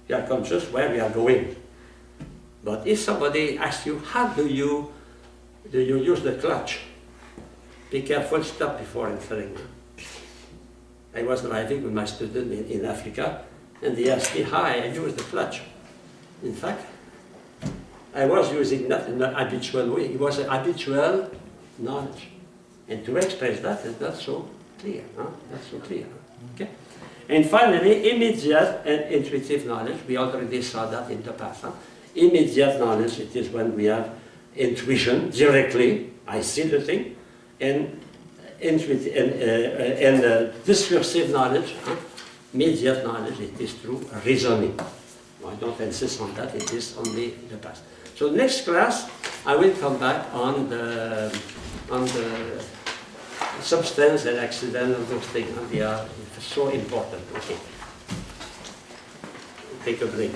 You are conscious where you are going. But if somebody asks you, how do you use the clutch? Be careful, stop before entering. I was driving with my student in Africa, and they asked me how I use the clutch. In fact, I was using that in an habitual way. It was an habitual knowledge. And to express that is not so clear. Not so clear. Okay? And finally, immediate and intuitive knowledge. We already saw that in the past. Immediate knowledge, it is when we have intuition directly. I see the thing. And discursive knowledge, immediate knowledge, it is through reasoning. I don't insist on that, it is only the past. So next class, I will come back on the substance and accident and those things. They are so important. Okay. Take a break.